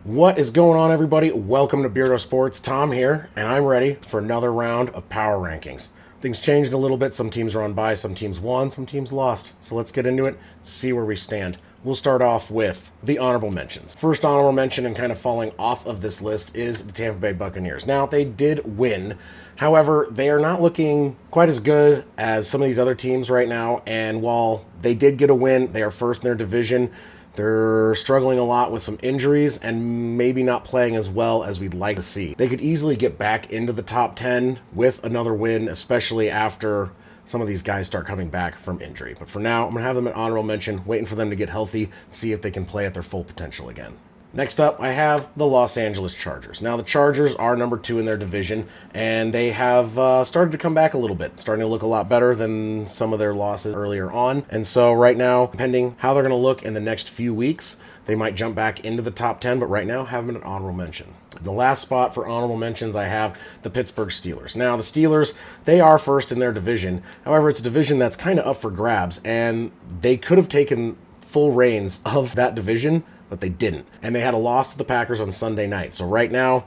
What is going on, everybody? Welcome to Beardo Sports. Tom here, and I'm ready for another round of power rankings. Things changed a little bit. Some teams are on bye, some teams won, some teams lost. So let's get into it, see where we stand. We'll start off with the honorable mentions. First honorable mention, and kind of falling off of this list, is the Tampa Bay Buccaneers. Now, they did win. However, they are not looking quite as good as some of these other teams right now. And while they did get a win, they are first in their division. They're struggling a lot with some injuries and maybe not playing as well as we'd like to see. They could easily get back into the top 10 with another win, especially after some of these guys start coming back from injury. But for now, I'm going to have them at honorable mention, waiting for them to get healthy, see if they can play at their full potential again. Next up, I have the Los Angeles Chargers. Now, the Chargers are number 2 in their division, and they have started to come back a little bit, starting to look a lot better than some of their losses earlier on. And so right now, depending how they're going to look in the next few weeks, they might jump back into the top 10, but right now, have them an honorable mention. The last spot for honorable mentions, I have the Pittsburgh Steelers. Now, the Steelers, they are first in their division. However, it's a division that's kind of up for grabs, and they could have taken full reins of that division, but they didn't. And they had a loss to the Packers on Sunday night. So right now,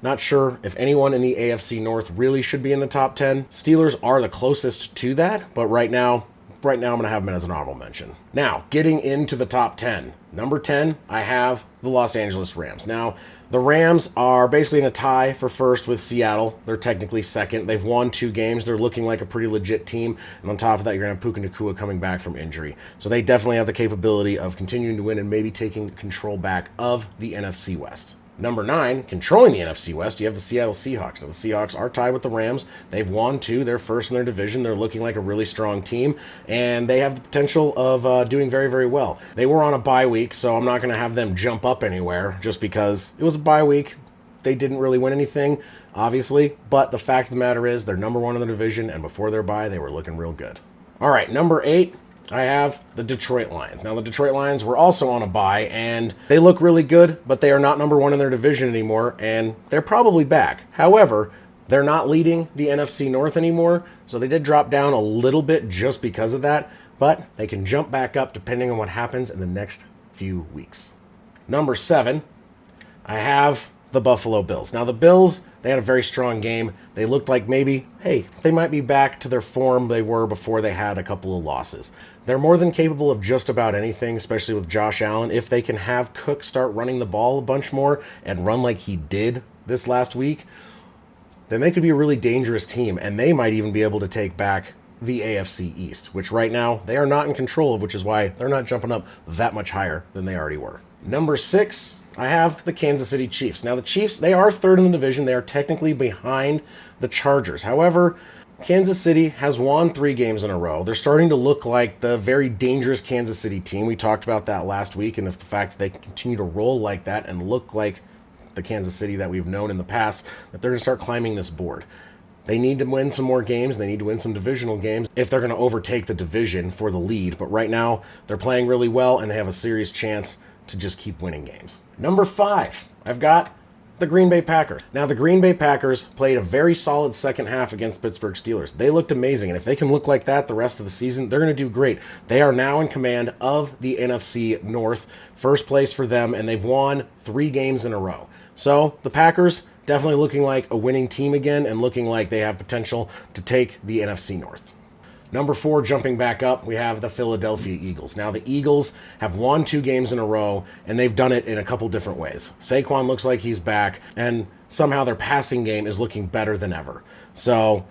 not sure if anyone in the AFC North really should be in the top 10. Steelers are the closest to that, but right now I'm going to have them as an honorable mention. Now, getting into the top 10. Number 10, I have the Los Angeles Rams. Now, the Rams are basically in a tie for first with Seattle. They're technically second. They've won 2 games. They're looking like a pretty legit team. And on top of that, you're going to have Puka Nacua coming back from injury. So they definitely have the capability of continuing to win and maybe taking control back of the NFC West. Number 9, controlling the NFC West, you have the Seattle Seahawks. Now, the Seahawks are tied with the Rams. They've won 2. They're first in their division. They're looking like a really strong team, and they have the potential of doing very, very well. They were on a bye week, so I'm not going to have them jump up anywhere just because it was a bye week. They didn't really win anything, obviously, but the fact of the matter is they're number 1 in the division, and before their bye, they were looking real good. All right, number 8. I have the Detroit Lions. Now, the Detroit Lions were also on a bye, and they look really good, but they are not number 1 in their division anymore, and they're probably back. However, they're not leading the NFC North anymore, so they did drop down a little bit just because of that, but they can jump back up depending on what happens in the next few weeks. Number 7, I have the Buffalo Bills. Now, the Bills, they had a very strong game. They looked like maybe, hey, they might be back to their form they were before they had a couple of losses. They're more than capable of just about anything, especially with Josh Allen. If they can have Cook start running the ball a bunch more and run like he did this last week, then they could be a really dangerous team, and they might even be able to take back the AFC East, which right now they are not in control of, which is why they're not jumping up that much higher than they already were. Number 6, I have the Kansas City Chiefs. Now, the Chiefs, they are third in the division. They are technically behind the Chargers. However, Kansas City has won 3 games in a row. They're starting to look like the very dangerous Kansas City team. We talked about that last week, and if the fact that they continue to roll like that and look like the Kansas City that we've known in the past, that they're going to start climbing this board. They need to win some more games. They need to win some divisional games if they're going to overtake the division for the lead. But right now, they're playing really well, and they have a serious chance to just keep winning games. Number 5, I've got the Green Bay Packers. Now, the Green Bay Packers played a very solid second half against Pittsburgh Steelers. They looked amazing, and if they can look like that the rest of the season, they're going to do great. They are now in command of the NFC North, first place for them, and they've won 3 games in a row. So, the Packers definitely looking like a winning team again and looking like they have potential to take the NFC North. Number 4, jumping back up, we have the Philadelphia Eagles. Now, the Eagles have won 2 games in a row, and they've done it in a couple different ways. Saquon looks like he's back, and somehow their passing game is looking better than ever. So,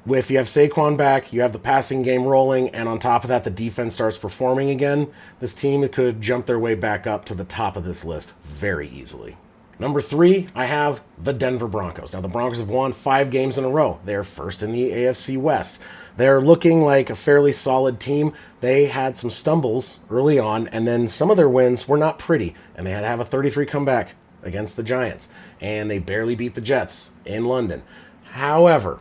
if you have Saquon back, you have the passing game rolling, and on top of that, the defense starts performing again, this team could jump their way back up to the top of this list very easily. Number 3, I have the Denver Broncos. Now, the Broncos have won 5 games in a row. They're first in the AFC West. They're looking like a fairly solid team. They had some stumbles early on, and then some of their wins were not pretty, and they had to have a 33 comeback against the Giants, and they barely beat the Jets in London. However,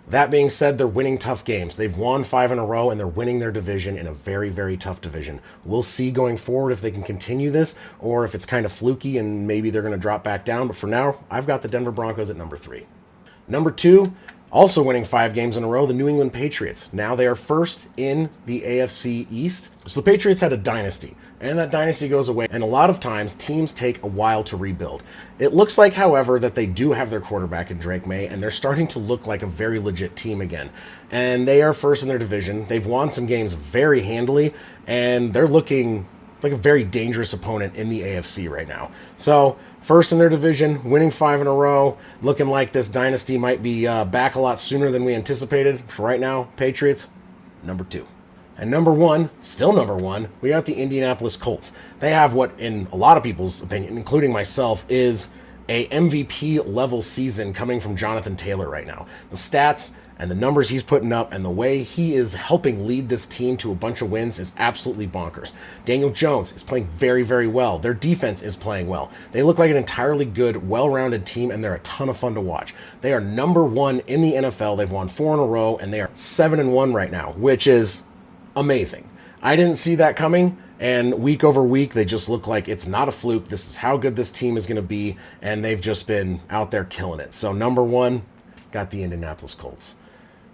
that being said, they're winning tough games. They've won 5 in a row, and they're winning their division in a very, very tough division. We'll see going forward if they can continue this, or if it's kind of fluky and maybe they're going to drop back down. But for now, I've got the Denver Broncos at number 3. Number 2, Also winning 5 games in a row, the New England Patriots. Now they are first in the AFC East. So the Patriots had a dynasty, and that dynasty goes away, and a lot of times teams take a while to rebuild. It looks like, however, that they do have their quarterback in Drake May, and they're starting to look like a very legit team again. And they are first in their division. They've won some games very handily, and they're looking like a very dangerous opponent in the AFC right now. So, first in their division, winning 5 in a row, looking like this dynasty might be back a lot sooner than we anticipated. For right now, Patriots, number 2. And number 1, still number 1, we got the Indianapolis Colts. They have what, in a lot of people's opinion, including myself, is a MVP level season coming from Jonathan Taylor right now. The stats and the numbers he's putting up and the way he is helping lead this team to a bunch of wins is absolutely bonkers. Daniel Jones is playing very, very well. Their defense is playing well. They look like an entirely good, well-rounded team, and they're a ton of fun to watch. They are number 1 in the NFL. They've won 4 in a row, and they are 7-1 right now, which is amazing. I didn't see that coming, and week over week, they just look like it's not a fluke. This is how good this team is going to be, and they've just been out there killing it. So number 1, got the Indianapolis Colts.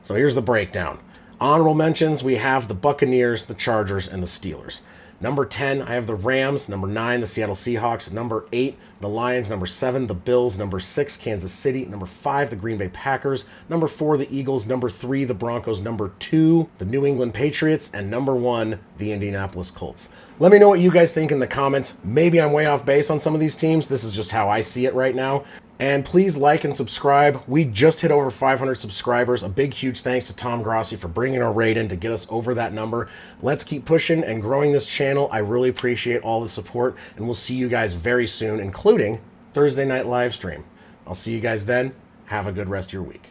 So here's the breakdown. Honorable mentions, we have the Buccaneers, the Chargers, and the Steelers. Number 10, I have the Rams. Number 9, the Seattle Seahawks. Number 8, the Lions. Number 7, the Bills. Number 6, Kansas City. Number 5, the Green Bay Packers. Number 4, the Eagles. Number 3, the Broncos. Number 2, the New England Patriots. And number 1, the Indianapolis Colts. Let me know what you guys think in the comments. Maybe I'm way off base on some of these teams. This is just how I see it right now. And please like and subscribe. We just hit over 500 subscribers. A big, huge thanks to Tom Grossi for bringing our raid in to get us over that number. Let's keep pushing and growing this channel. I really appreciate all the support, and we'll see you guys very soon, including Thursday night live stream. I'll see you guys then. Have a good rest of your week.